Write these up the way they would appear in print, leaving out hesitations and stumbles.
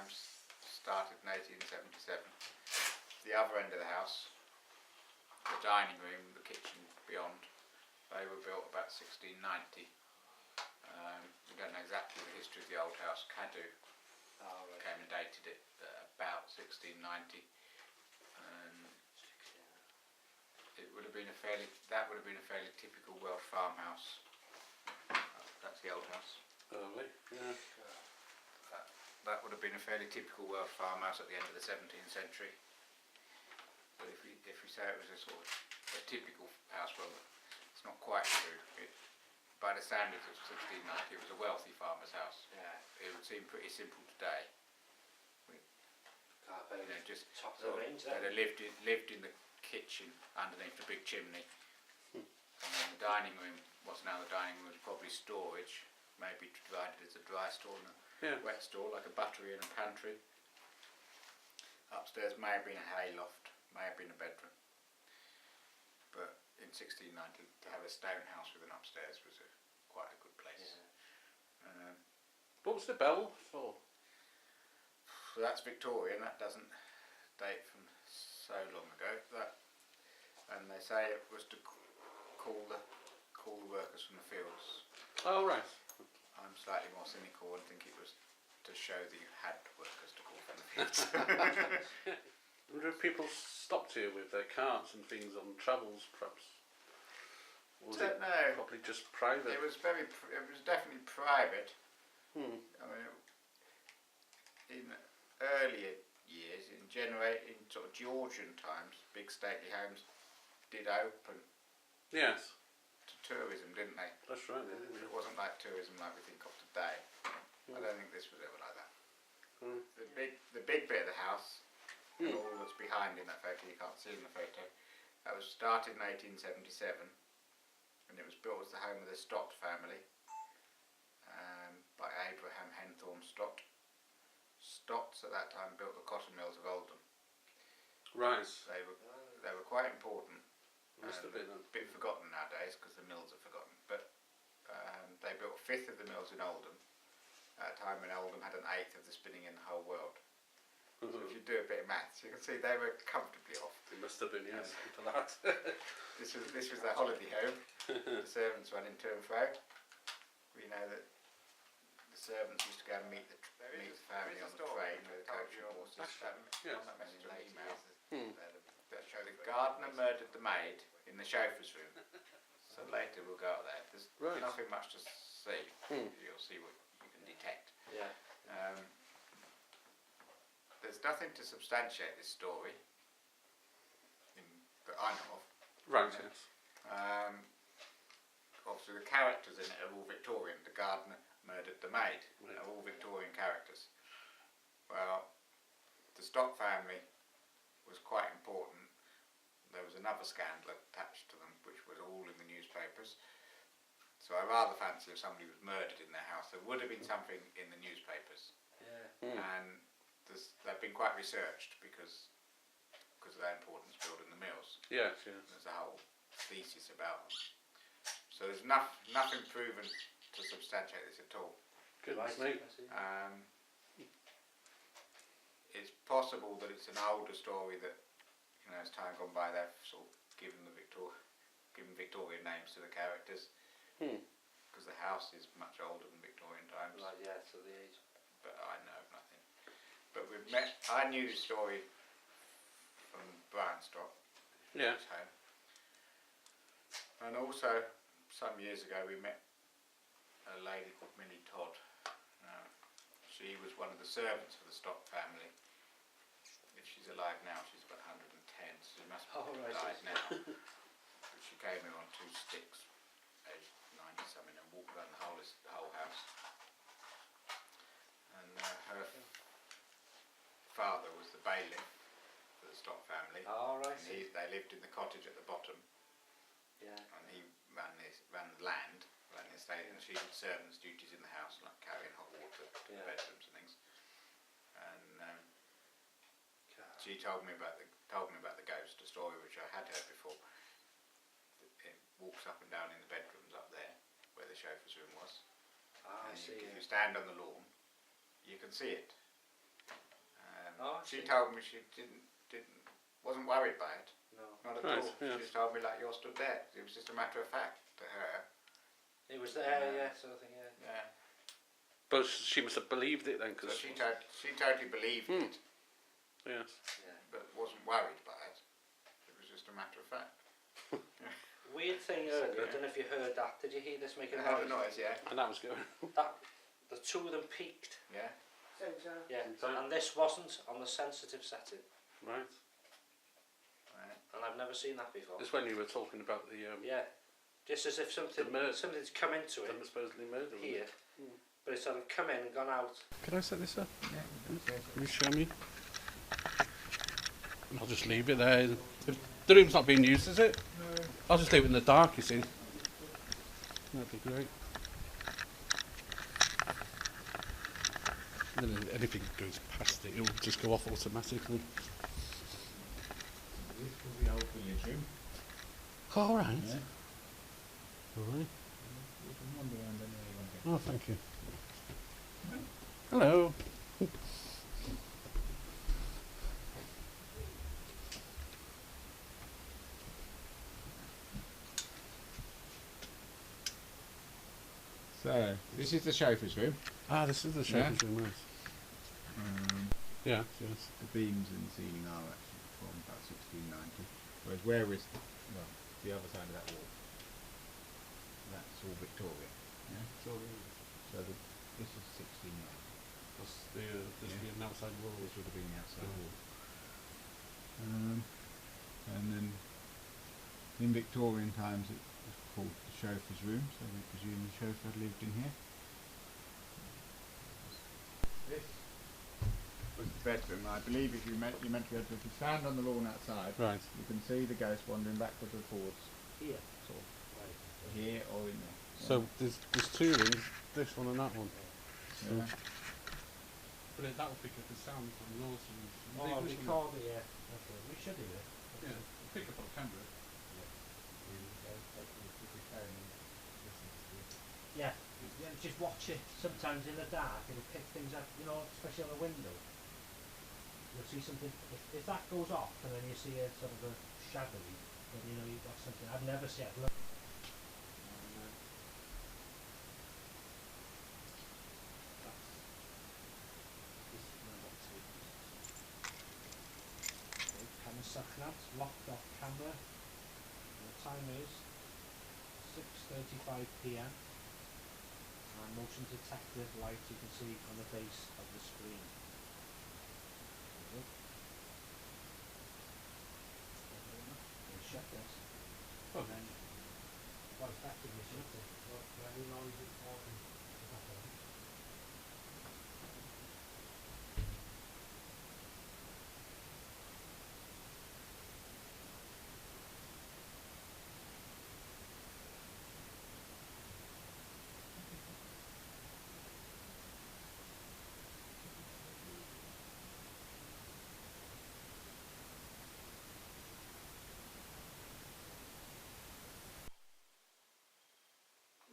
homes started in 1877. The other end of the house, the dining room, the kitchen beyond, they were built about 1690. We don't know exactly the history of the old house. Caddo came and dated it about 1690. It would have been that would have been a fairly typical Welsh farmhouse. That's the old house. Lovely, yeah. That would have been a fairly typical Welsh farmhouse at the end of the 17th century. But if we say it was a sort of a typical house, well, it's not quite true. By the standards of 1690, it was a wealthy farmer's house. Yeah. It would seem pretty simple today. Just top of the range there. They lived in the kitchen underneath the big chimney, and then the dining room, what's now the dining room, was probably storage, maybe divided as a dry store and a wet store, like a buttery and a pantry. Upstairs may have been a hay loft, may have been a bedroom, but in 1690 to have a stone house with an upstairs was quite a good place. Yeah. What was the bell for? So that's Victorian. That doesn't date from so long ago. And they say it was to call the workers from the fields. Oh right. I'm slightly more cynical and think it was to show that you had workers to call from the fields. I wonder if people stopped here with their carts and things on travels, perhaps. I don't know. Probably just private. It was definitely private. I mean, in earlier years, in sort of Georgian times, big stately homes did open. Yes. To tourism, didn't they? That's right. It wasn't like tourism like we think of today. I don't think this was ever like that. The big bit of the house, and all that's behind in that photo, you can't see in the photo, that was started in 1877, and it was built as the home of the Stott family by Abraham Henthorne Stott. Stotts at that time built the cotton mills of Oldham. Right. They were quite important. Must have been a bit forgotten nowadays because the mills are forgotten. But they built a fifth of the mills in Oldham at a time when Oldham had an eighth of the spinning in the whole world. So if you do a bit of maths, you can see they were comfortably off. It must have been, yes, for that. This was their holiday home. The servants ran in to and fro. We know that the servants used to go and meet the family on the train with the coach and horses. Yes. That message on email. That show the gardener murdered the maid in the chauffeur's room. So later we'll go out there. There's nothing much to see. You'll see what you can detect. Yeah. There's nothing to substantiate this story that I know of. Right, yes. Obviously the characters in it are all Victorian. The gardener murdered the maid. They're all Victorian characters. Well, the Stott family was quite important. There was another scandal attached to them, which was all in the newspapers. So I rather fancy if somebody was murdered in their house, there would have been something in the newspapers. Yeah. And they've been quite researched because of their importance building the mills. Yes, yes. There's a whole thesis about them. So there's nothing proven to substantiate this at all. Goodness me. It's possible that it's an older story that, as time gone by, they've sort of given Victorian names to the characters. Because the house is much older than Victorian times. Right, yeah, so the age. But I know of nothing. But I knew the story from Brian Stott. Yeah. His home. And also, some years ago, we met a lady called Millie Todd. She was one of the servants for the Stott family. If she's alive now, she's about 110, so she must have died now. But she came in on 2 sticks, aged 90 something, and walked around the whole house. And her father was the bailiff for the Stott family. Oh, right. And they lived in the cottage at the bottom. Yeah. And he ran the land, ran the estate, and she did servants' duties in the house, like carrying hot water to the bedrooms and things. And she told me about the ghost, a story which I had heard before. It walks up and down in the bedrooms up there, where the chauffeur's room was. Ah, I and see. If you stand on the lawn, you can see it. she told me she wasn't worried by it. No. Not at Right, all. yes. She just told me like you're stood there. It was just a matter of fact to her. It was there, yeah, sort of thing, yeah. Yeah. But she must have believed it then, So because she totally believed it, yes. Yeah. but wasn't worried by it. It was just a matter of fact. Weird thing earlier, I don't know if you heard that. Did you hear this making I a heard a noise? noise, yeah. And that was going. That, the two of them peaked. Yeah. Yeah. Same time. And this wasn't on the sensitive setting. Right. Right. And I've never seen that before. It's when you were talking about the Yeah. Just as if something's come into it supposedly murder. here. But it's sort of come in and gone out. Can I set this up? Yeah. Can you show me? I'll just leave it there. The room's not being used, is it? No. I'll just leave it in the dark, you see. That'd be great. And then if anything goes past it, it will just go off automatically. This will be old village room. All right. Yeah. All right. You can wander around anywhere you want Oh, thank you. Hello. So, this is the chauffeur's room. Ah, this is the chauffeur's room, right. Yeah, yes. The beams in the ceiling are actually from about 1690. Whereas where is, well, the other side of that wall? That's all Victorian. Yeah? So this is 1690. That's this Yeah. be an outside wall. This would have been the outside Oh. wall. And then in Victorian times it was called the chauffeur's room, so we presume the chauffeur had lived in here. This was the bedroom. I believe if you meant to be able to, if you stand on the lawn outside, Right. you can see the ghost wandering backwards and forwards, Here. sort of here or in there. So there's two rooms, this one and that one. Yeah. But that will pick up the sound from yours and Oh, record it, yeah. Okay. We should do it. yeah, pick up on camera. Yeah, just watch it. Sometimes in the dark, it'll pick things up, you know, especially on a window. You'll see something, if that goes off and then you see a sort of a shadowy, then you know you've got something. I've never seen it. Look. Pensychnant, locked off camera. And the time is 6:35 p.m. and motion detector light you can see on the base of the screen. Shut this. Oh. And then, well, effectively shut it. But any noise is important.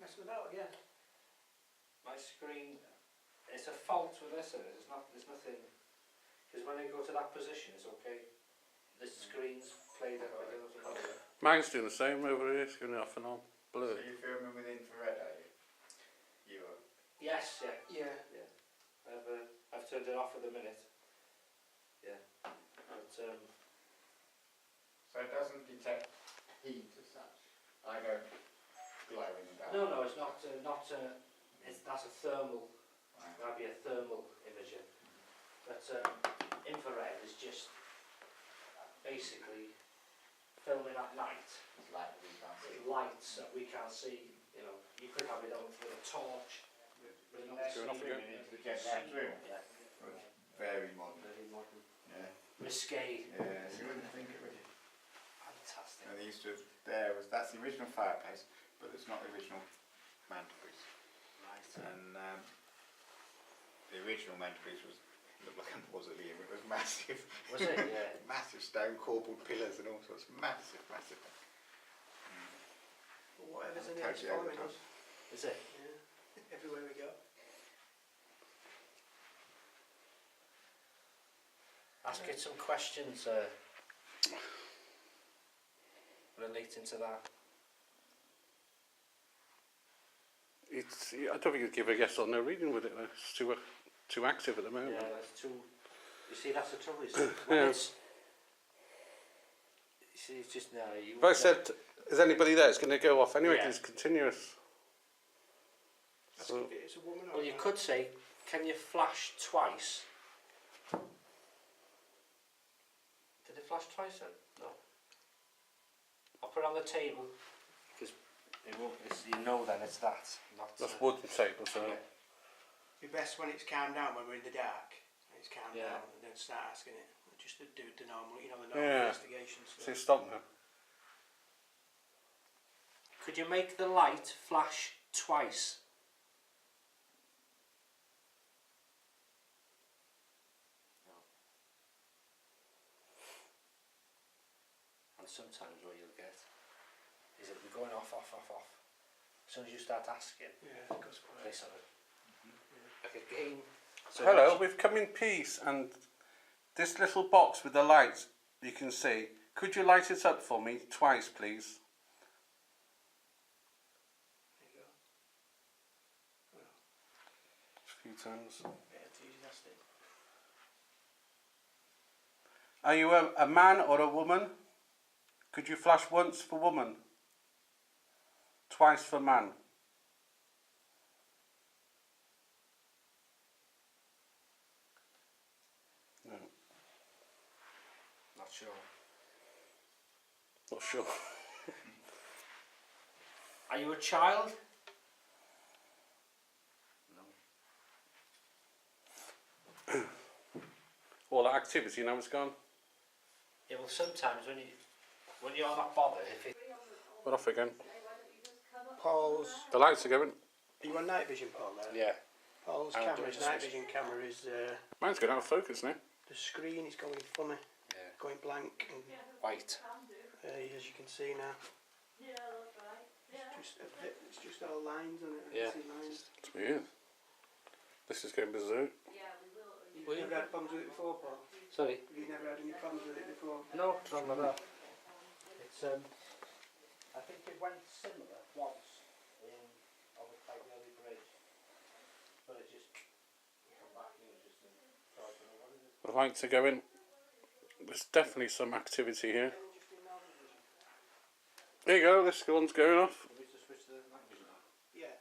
Mess with that again. My screen, it's a fault with this. It's not. There's nothing. Because when I go to that position, it's okay. The screen's played out. I don't know what's about it. Mine's doing the same over here, it's going off and on. Blur. So you're filming with infrared, are you? You are. Yes. Yeah. I've turned it off at the minute. Yeah. But So it doesn't detect heat as such. I don't glow in the dark. no, it's not. That's a thermal. Right. That'd be a thermal imager. But infrared is just basically filming at night. It's light that we can't see. With lights that we can't see. You know, you could have it on with a torch. But not Turn off again into the gentleman's room. Yeah. Very modern. Very modern. Yeah. Risque. Yeah, so you wouldn't think it would. Fantastic. And they used to, that's the original fireplace, but it's not the original mantelpiece. Right. And the original mantelpiece looked like a mausoleum. It was massive. Was it? Yeah. Massive stone corbelled pillars and all sorts. Massive. Well, whatever's in Totally there is over the following top. us. Is it? Yeah. Everywhere we go. Ask it some questions relating to that. It's, I don't think you'd give a yes or no reading with it though. It's too active at the moment. Yeah, that's too. You see, that's the trouble. You see, when Yeah. it's. You see, it's just now. If I said, is anybody there? It's going to go off anyway Yeah. because it's continuous. Ask So, if it's a woman or Well, a you man. could say, can you flash twice? Did it flash twice then? No. I'll put it on the table because it won't. You know, then it's that. Not. that's wooden table, so Yeah. It'd be best when it's calmed down, when we're in the dark. And it's calmed Yeah. down, and then start asking it. Just to do the normal, the normal Yeah. investigation so stuff. stop now. Could you make the light flash twice? No. And sometimes what you'll get is it'll be going off. As soon as you start asking, Yeah, it goes quiet. they sort of like a game. So Hello, actually- we've come in peace, and this little box with the lights you can see. Could you light it up for me twice, please? There you go. A few times. Yeah, enthusiastic. Are you a man or a woman? Could you flash once for woman? Twice for man. No, Not sure. not sure. Are you a child? No. All that activity now it's gone. Yeah. Well, sometimes when you're not bothered, if it. We're off again. Paul's. The lights are going. Are you on night vision, Paul? There. Yeah. Paul's I'm camera, doing his the night switch. vision camera is Mine's going out of focus now. the screen is going funny, Yeah. going blank, and White. as you can see now, it's just all lines on it. I can Yeah. see lines. It's weird. This is going berserk. You've never had problems with it before, Paul? Sorry. Have you never had any problems with it before? No, not like that. It's I think it went similar once on the Piccadilly Bridge, but it just come back and it was just so I don't know what it is. The lights are going. There's definitely some activity here. There you go, this one's going off. We used to switch the night vision on. Yeah.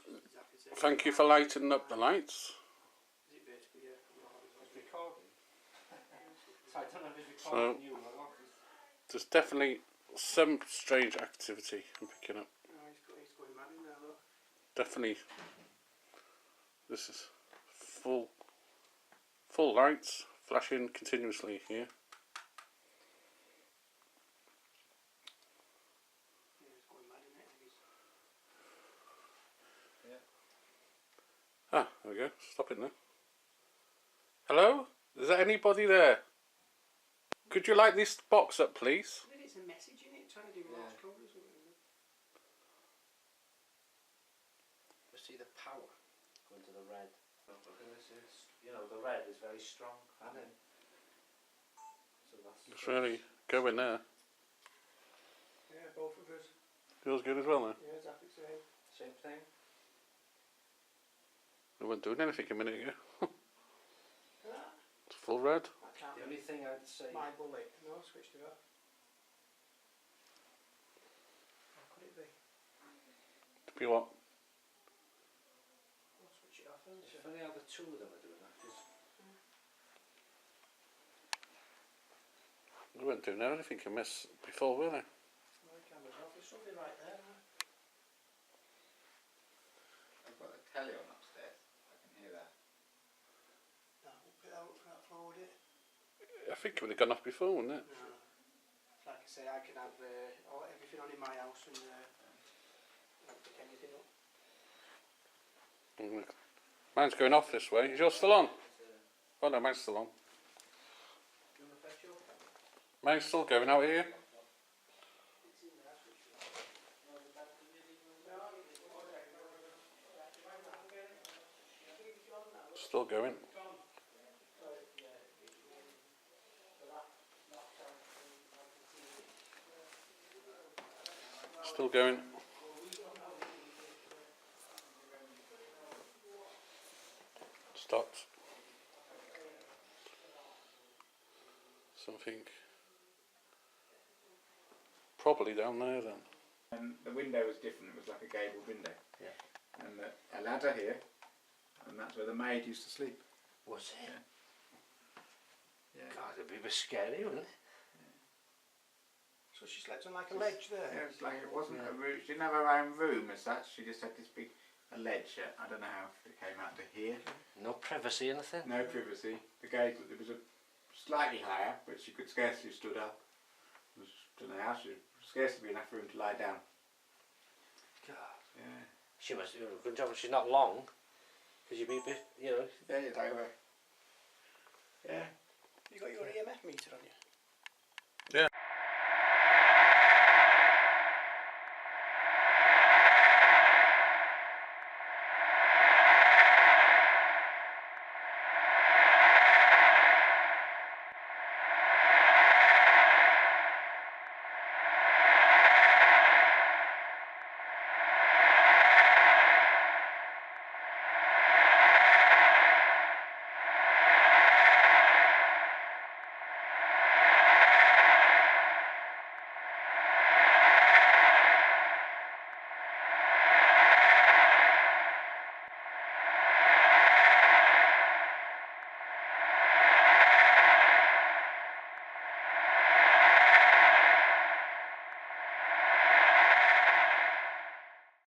Exactly the same. Thank you for lighting up the lights. Is it basically, yeah? It's recording. So I don't know if it's So- recording you or not. There's definitely some strange activity I'm picking up. No, he's going mad in there, look. Definitely. This is full lights flashing continuously here. Yeah, he's going mad in it. Ah, there we go. Stop it now. Hello? Is there anybody there? Could you light this box up, please? I think it's a message in it, trying to do Yeah. Morse code or something. You see the power going to the red. Look at this. The red is very strong, and then so that's. It's really going there. Yeah, both of us. Feels good as well now. Yeah, exactly the same. Same thing. We weren't doing anything a minute ago. Ah, It's full red. that can't The be only thing I'd say. my bullet. No, switched it off. How could it be? To be what? I'll switch it off, isn't It's it? funny how the two of them are doing that. 'Cause We weren't doing anything amiss before, were they? My camera's off. There's something right there. Isn't there? I've got the telly on upstairs. I can hear that. No, put that forward it. I think it would have gone off before, wouldn't it? No. Like I say, I can have everything on in my house and not pick anything up. Mine's going off this way. Is yours still on? Oh no, mine's still on. do you want to fetch your camera? Mine's still going out here. It's in there, switch it off. Still going. Still going. Stopped. Something probably down there then. And the window was different, it was like a gabled window. Yeah. And a ladder here, and that's where the maid used to sleep. Was it? Yeah. God, it'd be a bit scary, wouldn't it? So she slept on like a ledge there. Yeah, it was like it wasn't Yeah. a room. She didn't have her own room as such. She just had this big ledge. I don't know how it came out to here. No privacy, anything? No privacy. The gate, it was a slightly higher, but she could scarcely stood up. It was, don't know how, she scarcely be enough room to lie down. God. Yeah. She must do a good job. She's not long, because you'd be a bit, you know. Yeah, you'd like